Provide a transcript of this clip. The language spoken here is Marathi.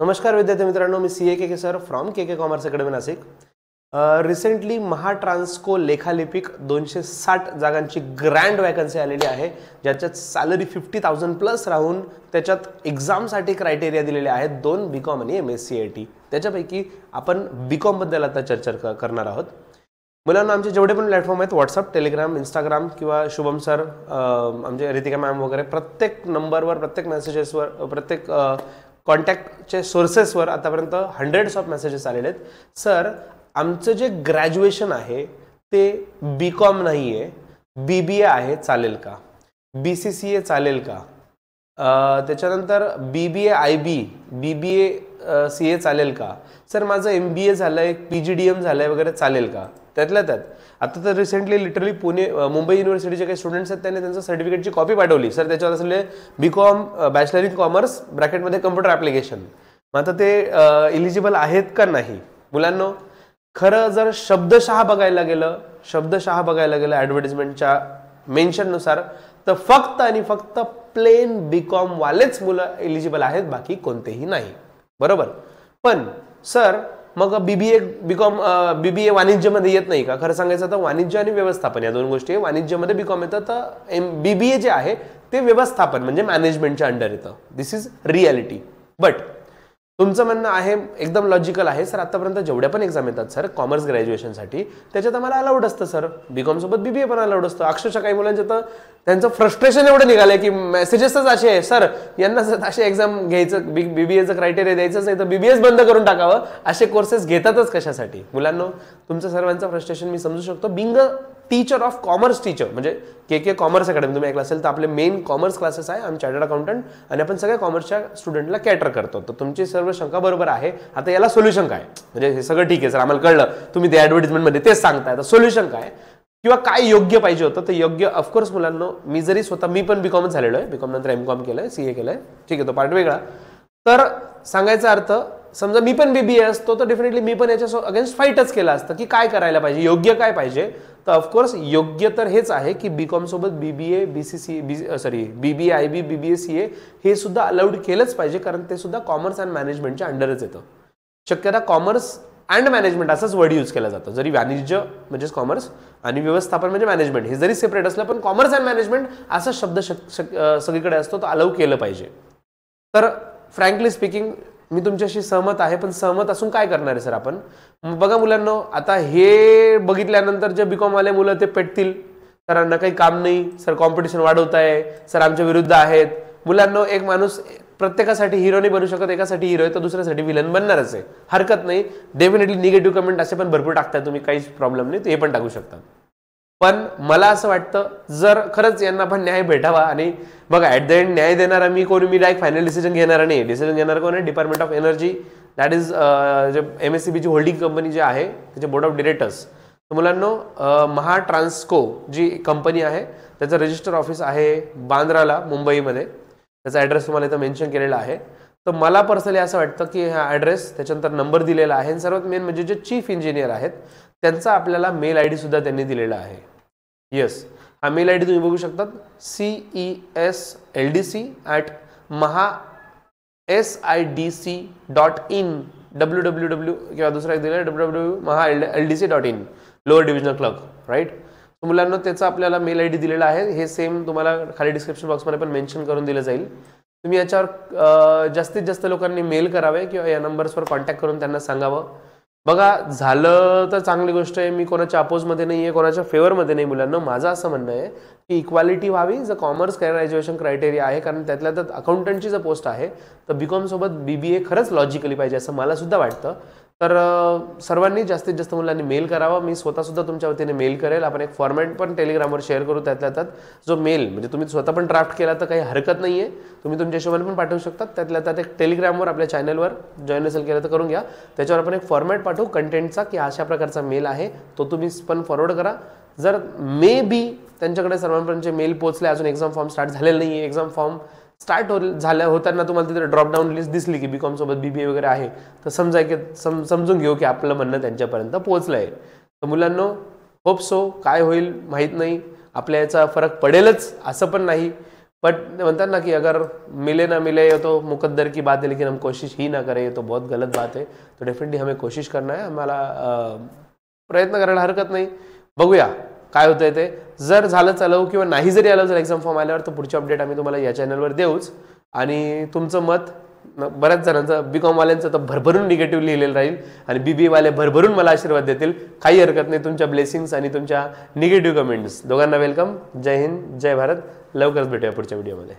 नमस्कार विद्यार्थी मित्रांनो, मी K sir from K commerce academy Nashik. Recently Mahatransco लेखालिपिक 260 जागांची ग्रँड वॅकन्सी आलेली आहे, ज्याच्यात सॅलरी 50,000 प्लस राहून त्याच्यात एक्झामसाठी क्रायटेरिया दिलेले आहेत 2 BCom आणि MSc त्याच्यापैकी आपण BCom बद्दल आता चर्चा करणार आहोत. मुलांना आमचे जेवढे पण प्लॅटफॉर्म आहेत, व्हॉट्सअप, टेलिग्राम, इंस्टाग्राम किंवा शुभम सर, आमचे रितिका मॅम वगैरे, प्रत्येक नंबरवर, प्रत्येक मेसेजेसवर, प्रत्येक कॉन्टॅक्टचे सोर्सेसवर आतापर्यंत हंड्रेड्स ऑफ मेसेजेस आलेले आहेत. सर, आमचं जे ग्रॅज्युएशन आहे ते BCom नाही आहे, BBA आहे, चालेल का? BCCA चालेल का? त्याच्यानंतर BBA IB, BBA CA चालेल का? सर, माझं MBA झालं आहे, PGDM झालं आहे वगैरे, चालेल का? त्यातल्या त्यात आता तर रिसेंटली लिटरली मुंबई युनिव्हर्सिटीचे काही स्टुडंट्स आहेत, त्यांनी त्यांचं सर्टिफिकेटची कॉपी पाठवली. सर, त्याच्यावर असले BCom बॅचलर इन कॉमर्स ब्रॅकेटमध्ये कम्प्युटर ॲप्लिकेशन. मग आता ते इलिजिबल आहेत का नाही? मुलांनो, खरं जर शब्दशः बघायला गेलं ॲडव्हर्टिजमेंटच्या मेन्शननुसार, तर फक्त आणि फक्त प्लेन BCom वालेच मुलं इलिजिबल आहेत, बाकी कोणतेही नाही. बरोबर. पण सर, मग BBA वाणिज्यमध्ये येत नाही का? खरं सांगायचं तर वाणिज्य आणि व्यवस्थापन या दोन गोष्टी आहे. वाणिज्यमध्ये BCom येतं, तर BBA जे आहे ते व्यवस्थापन म्हणजे मॅनेजमेंटच्या अंडर येतं. दिस इज रियालिटी. बट तुमचं म्हणणं आहे एकदम लॉजिकल आहे. सर, आतापर्यंत जेवढ्या पण एक्झाम येतात सर कॉमर्स ग्रॅज्युएशनसाठी, त्याच्यात आम्हाला अलाउड असतं सर, BCom सोबत BBA पण अलाउड असतं. अक्षरशः काही मुलांचे तर त्यांचं फ्रस्ट्रेशन एवढं निघालंय की मेसेजेसच असे आहे, सर यांना असे एक्झाम घ्यायचं, BBAचं क्रायटेरिया द्यायचंच नाही तर BBAच बंद करून टाकावं, असे कोर्सेस घेतातच कशासाठी? मुलांनो, तुमचं सर्वांचं फ्रस्ट्रेशन मी समजू शकतो. Being a teacher of commerce teacher म्हणजे के कॉमर्स अकॅडमी तुम्ही ऐकलं असेल तर आपले मेन कॉमर्स क्लासेस आहे. आम्ही चार्टर्ड अकाउंटंट आणि आपण सगळ्या कॉमर्सच्या स्टुडंटला कॅटर करतो. तर तुमची सर्व शंका बरोबर आहे. आता याला सोल्युशन काय? म्हणजे हे सगळं ठीक आहे सर, आम्हाला कळलं, तुम्ही ते ॲडव्हर्टिजमेंटमध्ये तेच सांगताय. तर सोल्युशन काय किंवा काय योग्य पाहिजे होतं? तर योग्य ऑफकोर्स मुलांनो, मी जरी स्वतः मी पण BCom झालेलो आहे, BCom नंतर MCom केलंय, CA केलंय, ठीक आहे, तो पार्ट वेगळा. तर सांगायचा अर्थ, समजा मी पण BBA असतो तर डेफिनेटली मी पण याच्या अगेन्स्ट फाईटच केलं असतं की काय करायला पाहिजे, योग्य काय पाहिजे. तर ऑफकोर्स योग्य तर हेच आहे की BCom सोबत BBA, BBA IB, BBA CA हे सुद्धा अलाउड केलंच पाहिजे, कारण ते सुद्धा कॉमर्स अँड मॅनेजमेंटच्या अंडरच येतं. शक्यता कॉमर्स अँड मॅनेजमेंट असाच वर्ड यूज केला जातो. जरी वाणिज्य म्हणजेच कॉमर्स आणि व्यवस्थापन म्हणजे मॅनेजमेंट हे जरी सेपरेट असलं, पण कॉमर्स अँड मॅनेजमेंट असा शब्द सगळीकडे असतो, तो अलाउ केलं पाहिजे. तर फ्रँकली स्पीकिंग मी तुमच्याशी सहमत आहे, पण सहमत असून काय करणार आहे सर आपण? बघा मुलांनो, आता हे बघितल्यानंतर जे BCom वाले मुलं ते पेटतील, सरांना काही काम नाही, सर कॉम्पिटिशन वाढवत आहे, सर आमच्या विरुद्ध आहेत. मुलांनो, एक माणूस प्रत्येकासाठी हिरो नाही बनू शकत. एकासाठी हिरो आहे तर दुसऱ्यासाठी विलन बनणारच आहे. हरकत नाही, डेफिनेटली निगेटिव्ह कमेंट असे पण भरपूर टाकताय तुम्ही, काहीच प्रॉब्लेम नाही, ते पण टाकू शकता. पण मला असं वाटतं, जर खरंच यांना पण न्याय भेटावा, आणि बघा ॲट द एंड न्याय देणारा मी मी डायरेक्ट फायनल डिसिजन घेणार नाही. डिसिजन घेणार कोण आहे? Department of energy, that is जे MSCBची होल्डिंग कंपनी जे आहे त्याचे बोर्ड ऑफ डिरेक्टर्स. मुलांनो, महाट्रान्सको जी कंपनी आहे त्याचं रजिस्टर ऑफिस आहे बांद्राला, मुंबईमध्ये. त्याचा ॲड्रेस तुम्हाला इथं मेन्शन केलेला आहे. तर मला पर्सनली असं वाटतं की हा ॲड्रेस, त्याच्यानंतर नंबर दिलेला आहे, आणि सर्वात मेन म्हणजे जे चीफ इंजिनियर आहेत त्यांचा आपल्याला मेल ID सुद्धा त्यांनी दिलेला आहे. येस, हा मेल ID तुम्ही बघू शकतात, ceSLDC@mahasidc.in, www किंवा दुसरा एक दिला www.mahaldc.in, lower divisional clerk, right. मुलांना त्याचा आपल्याला मेल ID दिलेला आहे. हे सेम तुम्हाला खाली डिस्क्रिप्शन बॉक्समध्ये पण मेन्शन करून दिलं जाईल. तुम्ही याच्यावर जास्तीत जास्त लोकांनी मेल करावे किंवा या नंबर्सवर कॉन्टॅक्ट करून त्यांना सांगावं. बघा, झालं तर चांगली गोष्ट आहे. मी कोणाच्या अपोजमध्ये नाही आहे, कोणाच्या फेवरमध्ये नाही. मुलांना माझं असं म्हणणं आहे की इक्वालिटी व्हावी. जर कॉमर्स ग्रॅज्युएशन क्रायटेरिया आहे, कारण त्यातल्या त्यात अकाउंटंटची जर पोस्ट आहे, तर BCom सोबत BBA खरंच लॉजिकली पाहिजे असं मला सुद्धा वाटतं. तर सर्वांनी जास्तीत जास्त मुलांनी मेल करावा. मी स्वतःसुद्धा तुमच्या वतीने मेल करेल. आपण एक फॉर्मॅट पण टेलिग्रामवर शेअर करू. त्यातल्या त्यात जो मेल म्हणजे तुम्ही स्वतः पण ड्राफ्ट केला तर काही हरकत नाही आहे, तुम्ही तुमच्या हिशोबाने पण पाठवू शकतात. त्यातल्या त्यात एक टेलिग्रामवर आपल्या चॅनलवर जॉईन असेल केलं तर करून घ्या. त्याच्यावर आपण एक फॉर्मॅट पाठवू कंटेंटचा की अशा प्रकारचा मेल आहे, तो तुम्ही पण फॉरवर्ड करा. जर मे बी त्यांच्याकडे सर्वांपर्यंत मेल पोहोचले, अजून एक्झाम फॉर्म स्टार्ट झालेलं नाही आहे, एक्झाम फॉर्म स्टार्ट होताना तुम्हाला तिथे ड्रॉपडाऊन लिस्ट दिसली की BCom सोबत BBA वगैरे आहे, तर समजून घेऊ की आपलं म्हणणं त्यांच्यापर्यंत पोहोचलं आहे. तर मुलांनो, होप सो, काय होईल माहीत नाही, आपल्या याचा फरक पडेलच असं पण नाही. बट म्हणतात ना कि अगर मिले ना मिले ये तो मुकद्दर की बात है, लेकिन हम कोशिश ही ना करें ये तो बहुत गलत बात है. तो डेफिनेटली हमें कोशिश करना है, आम्हाला प्रयत्न करायला हरकत नाही. बघूया काय होतंय ते. जर झालं चालव किंवा नाही जरी आलं जर एक्झाम फॉर्म आल्यावर तर पुढची अपडेट आम्ही तुम्हाला या चॅनलवर देऊच. आणि तुमचं मत बऱ्याच जणांचं बीकॉम वाल्यांचं तर भरभरून निगेटिव्ह लिहिलेलं राहील आणि बीबीए वाले भरभरून मला आशीर्वाद देतील. काही हरकत नाही. तुमच्या ब्लेसिंग्स आणि तुमच्या निगेटिव्ह कमेंट्स दोघांना वेलकम. जय हिंद, जय भारत. लवकरच भेटूया पुढच्या व्हिडिओमध्ये.